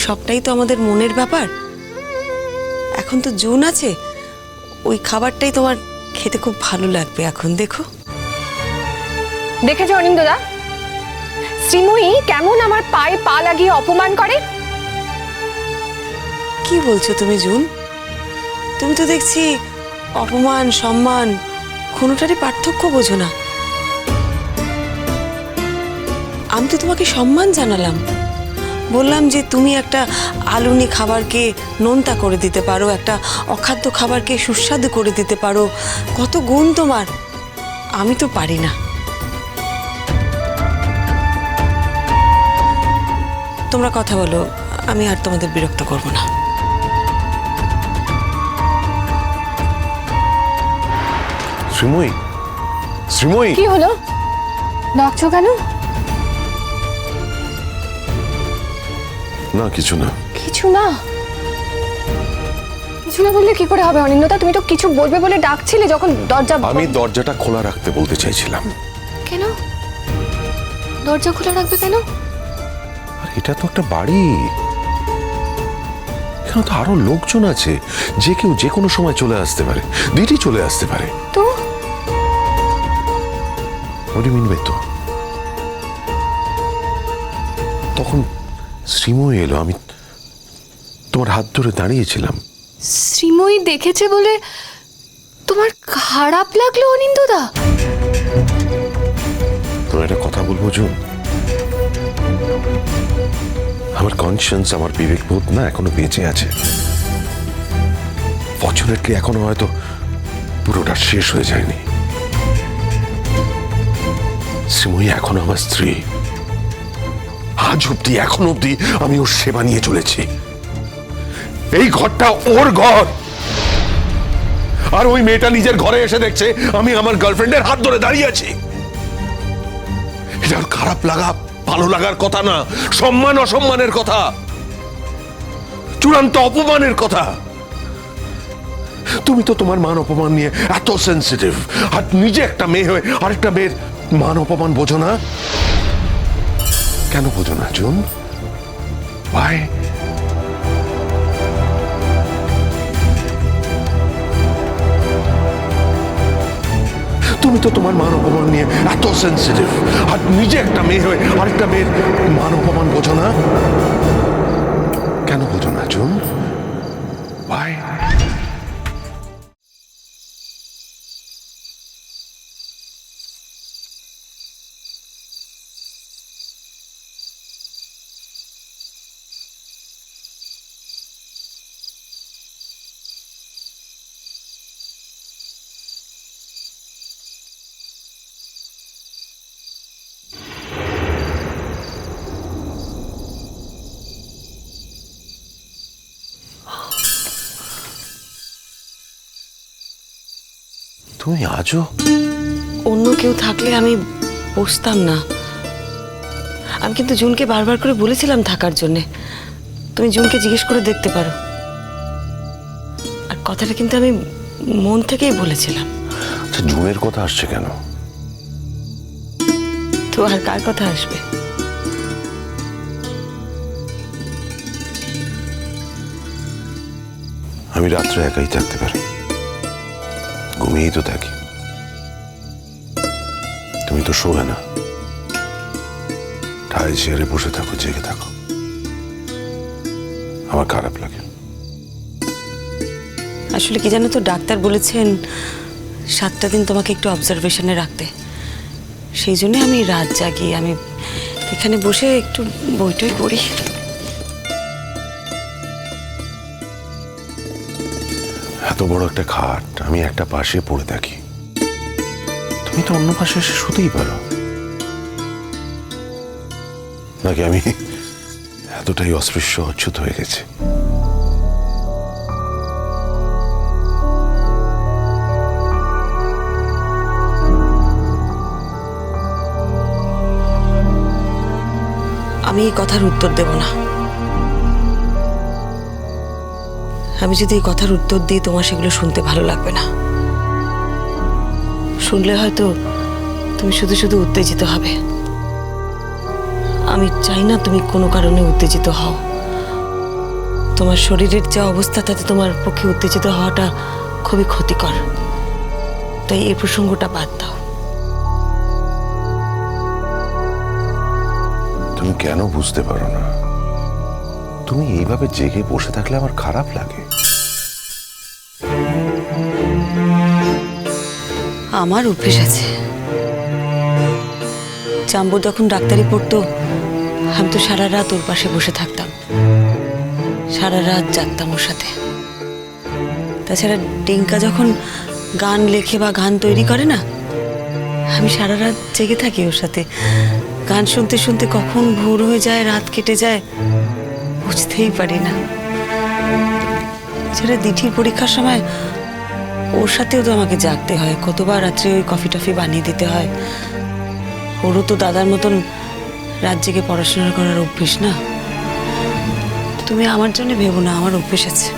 সবটাই তো আমাদের মনের ব্যাপার। এখন তো জুন আছে, ওই খাবারটাই তোমার খেতে খুব ভালো লাগবে। এখন দেখো, দেখেছো অনিন্দদা, শ্রীময়ী কেমন আমার পায়ে পা লাগিয়ে অপমান করে। কি বলছো তুমি জুন? তুমি তো দেখছি অপমান সম্মান কোনোটারই পার্থক্য বোঝো না। আমি তো তোমাকে সম্মান জানালাম, বললাম যে তুমি একটা আলুনি খাবারকে নোনতা করে দিতে পারো, একটা অখাদ্য খাবারকে সুস্বাদু করে দিতে পারো, কত গুণ তোমার। আমি তো পারি না। তোমরা কথা বলো, আমি আর তোমাদের বিরক্ত করব না। শ্রীময়ী, শ্রীময়ী, কি হলো, ডাকছো কেন? না কিছু না। কিছু না? কিছু না বললে কি করে হবে অনিন্দদা? তুমি তো কিছু বলবে বলে ডাকছিলে যখন দরজা। আমি দরজাটা খোলা রাখতে বলতে চাইছিলাম। কেন দরজা খোলা রাখবে কেন? আর এটা তো একটা বাড়ি, এখানে তো আরো লোকজন আছে, যে কেউ যে কোনো সময় চলে আসতে পারে, দিদি চলে আসতে পারে। তো মিনবে তো তখন শ্রীময়ী এলো, আমি তোমার হাত ধরে দাঁড়িয়েছিলাম। শ্রীময়ী দেখেছে বলে তোমার খারাপ লাগলো অনিন্দদা? তোমার একটা কথা বলবো জুন, আমার কনসিয়েন্স, আমার বিবেকবোধ না এখনো বেঁচে আছে। ফরচুনেটলি এখনো হয়তো পুরোটা শেষ হয়ে যায়নি। শ্রীময়ী এখনো আমার স্ত্রী, আজ অব্দি এখন অব্দি আমি ওর সেবা নিয়ে চলেছি। এই ঘরটা ওর ঘর, আর ওই মেয়েটা নিজের ঘরে এসে দেখছে আমি আমার গার্লফ্রেন্ডের হাত ধরে দাঁড়িয়ে আছি। এটা ওর খারাপ লাগা ভালো লাগার কথা না, সম্মান অসম্মানের কথা, চূড়ান্ত অপমানের কথা। তুমি তো তোমার মান অপমান নিয়ে এত সেন্সিটিভ, আর নিজে একটা মেয়ে হয়ে আরেকটা মেয়ের মান অপমান বোঝো না। কেন বোঝো না জুন? ভাই, তুমি তো তোমার মান অপমান নিয়ে এত সেন্সিটিভ, আর নিজে একটা মেয়ে হয়ে আরেকটা মেয়ের মান অপমান বোঝো না। কেন বোঝো না জুন? ভাই, তুমি আজও? অন্য কেউ থাকলে আমি বসতাম না। আমি কিন্তু জুনকে বারবার করে বলেছিলাম থাকার জন্যে। তুমি জুনকে জিজ্ঞেস করে দেখতে পারো। আর কথাটা কিন্তু আমি মন থেকেই বলেছিলাম। আচ্ছা, জুনের কথা আসছে কেন? তো আর কার কথা আসবে? আমি রাত্রে একাই থাকতে পারি, ঘুমিয়েই তো থাকি। তুমি তো শোবে না, ঠায় চেয়ারে বসে থাকো, জেগে থাকো, আমার খারাপ লাগে। আসলে কি জানো তো, ডাক্তার বলেছেন 7টা দিন তোমাকে একটু অবজারভেশনে রাখতে। সেই জন্য আমি রাত জাগি, আমি এখানে বসে একটু বইটই পড়ি। এত বড় একটা খাট, আমি একটা পাশে পড়ে থাকি, তুমি তো অন্য পাশে এসে শুতেই পারো। নাকি আমি এতটাই অস্পৃশ্য অচ্যুত হয়ে গেছে? আমি এই কথার উত্তর দেব না। আমি যদি এই কথার উত্তর দিই, তোমার সেগুলো শুনতে ভালো লাগবে না। শুনলে হয়তো তুমি শুধু শুধু উত্তেজিত হবে। আমি চাই না তুমি কোনো কারণে উত্তেজিত হও। তোমার শরীরের যা অবস্থা তাতে তোমার পক্ষে উত্তেজিত হওয়াটা খুবই ক্ষতিকর, তাই এই প্রসঙ্গটা বাদ দাও। তুমি কেন বুঝতে পারো না? তুমি এইভাবে জেগে বসে থাকলে আমার খারাপ লাগে। আমার অভ্যেস আছে। জাম্বু যখন ডাক্তারি পড়তো আমি তো সারা রাত ওর পাশে বসে থাকতাম, সারা রাত জাগতাম ওর সাথে। তাছাড়া টিঙ্কা যখন গান লেখে বা গান তৈরি করে না, আমি সারা রাত জেগে থাকি ওর সাথে। গান শুনতে শুনতে কখন ভোর হয়ে যায়, রাত কেটে যায় বুঝতেই পারি না। সেটা দিঠির পরীক্ষার সময় ওর সাথেও তো আমাকে জাগতে হয়, কতবার রাত্রে ওই কফি টফি বানিয়ে দিতে হয়। ওরও তো দাদার মতন রাত জেগে পড়াশোনা করার অভ্যেস না। তুমি আমার জন্য ভেবো না, আমার অভ্যেস আছে।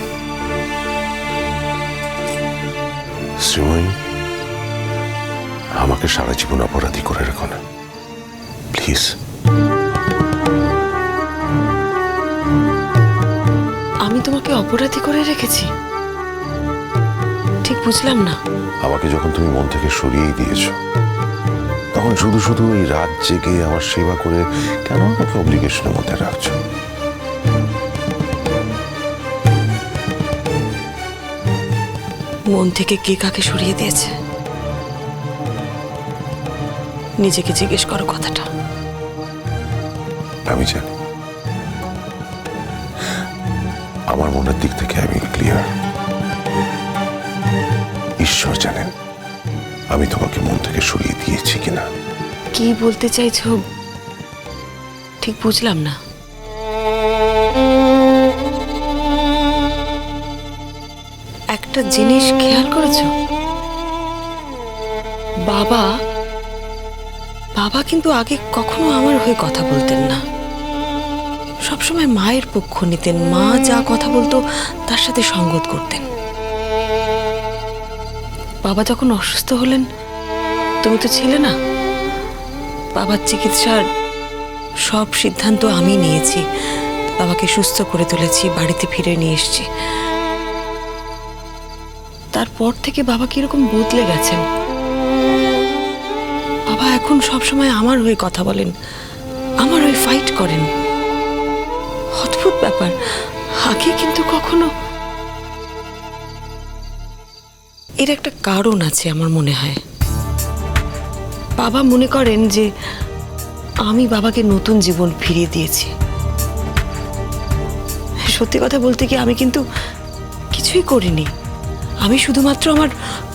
শ্রীময়ী, আমাকে সারা জীবন অপরাধী করে রেখো না প্লিজ। আমি তোমাকে অপরাধী করে রেখেছি? ঠিক বুঝলাম না। আমাকে যখন তুমি মন থেকে সরিয়েই দিয়েছো, তখন শুধু শুধু ওই রাত জেগে আমার সেবা করে কেন আমাকে অব্লিগেশনের মধ্যে রাখছো? মন থেকে কে কাকে সরিয়ে দিয়েছে নিজেকে জিজ্ঞেস করো কথাটা। আমি জানি, আমার মনের দিক থেকে আমি ক্লিয়ার। ঈশ্বর জানেন আমি তোমাকে মন থেকে সরিয়ে দিয়েছি কিনা। কি বলতে চাইছো ঠিক বুঝলাম না। একটা জিনিস খেয়াল করেছো, বাবা বাবা কিন্তু আগে কখনো আমার হয়ে কথা বলতেন না, সবসময় মায়ের পক্ষ নিতেন। মা যা কথা বলতো তার সাথে সঙ্গত করতেন। বাবা যখন অসুস্থ হলেন তুমি তো ছিলে না। বাবার চিকিৎসার সব সিদ্ধান্ত আমি নিয়েছি, বাবাকে সুস্থ করে তুলেছি, বাড়িতে ফিরে নিয়ে এসেছি। তারপর থেকে বাবা কিরকম বদলে গেছেন। বাবা এখন সবসময় আমার হয়ে কথা বলেন, আমার হয়ে ফাইট করেন। অদ্ভুত ব্যাপার, আগে কিন্তু কখনো। এর একটা কারণ আছে আমার মনে হয়। বাবা মনে করেন যে আমি বাবাকে নতুন জীবন ফিরিয়ে দিয়েছি। সত্যি কথা বলতে কি আমি কিন্তু কিছুই করিনি, আমি শুধুমাত্র আমার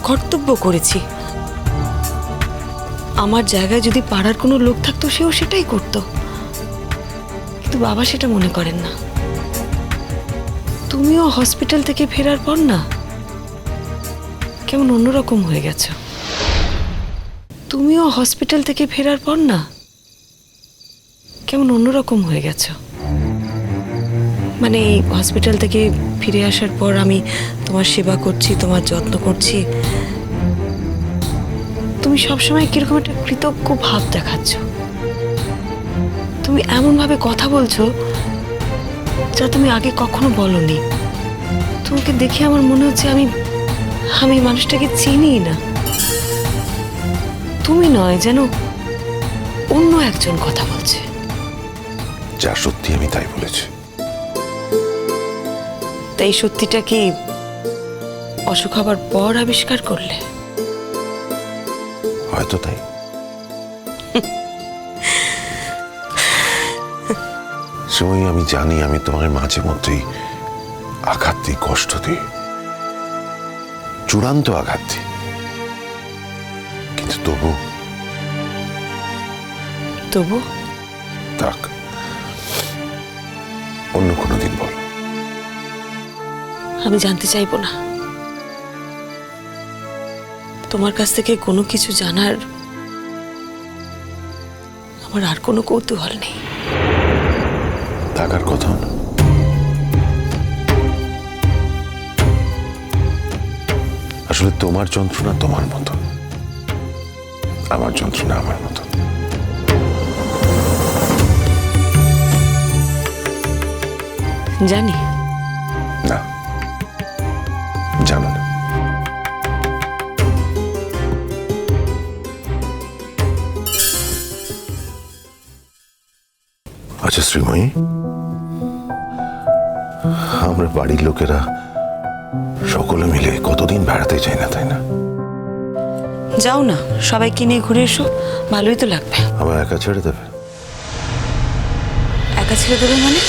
কর্তব্য করেছি। আমার জায়গায় যদি পাড়ার কোনো লোক থাকতো সেও সেটাই করতো, কিন্তু বাবা সেটা মনে করেন না। তুমিও হসপিটাল থেকে ফেরার পর না কেমন অন্যরকম হয়ে গেছো। তুমিও হসপিটাল থেকে ফেরার পর না কেমন অন্যরকম হয়ে গেছো। মানে এই হসপিটাল থেকে ফিরে আসার পর আমি তোমার সেবা করছি, তোমার যত্ন করছি, তুমি সবসময় কিরকম একটা কৃতজ্ঞ ভাব দেখাচ্ছ। তুমি এমনভাবে কথা বলছো যা তুমি আগে কখনো বলনি। তোমাকে দেখে আমার মনে হচ্ছে আমি মানুষটাকে চিনি না। তুমি নয়, যেন অন্য একজন কথা বলছে। যা সত্যি আমি তাই বলেছি। তাই সত্যিটা কি অসুখ হবার পর আবিষ্কার করলে? হয়তো তাই। সময় আমি জানি আমি তোমার মাঝে মধ্যেই আঘাত দিই, কষ্ট দিই, চূড়ান্ত আঘাত দিই, কিন্তু তবু থাক, অন্য কোনো দিন বল। আমি জানতে চাইবো না। তোমার কাছ থেকে কোনো কিছু জানার আমার আর কোনো কৌতূহল নেই। থাকার কথা না। আসলে তোমার যন্ত্রণা তোমার মতন, আমার যন্ত্রণা আমার মতন। জানি, না, জানো না। আচ্ছা শ্রীময়ী, আমরা বাড়ির লোকেরা সকলে মিলে কতদিন বেড়াতে চাই না, তাই না? যাও না, সবাইকে নিয়ে ঘুরে এসো, ভালোই তো লাগবে। আমার একা ছেড়ে দেবে? একা ছেড়ে দেবে মানে?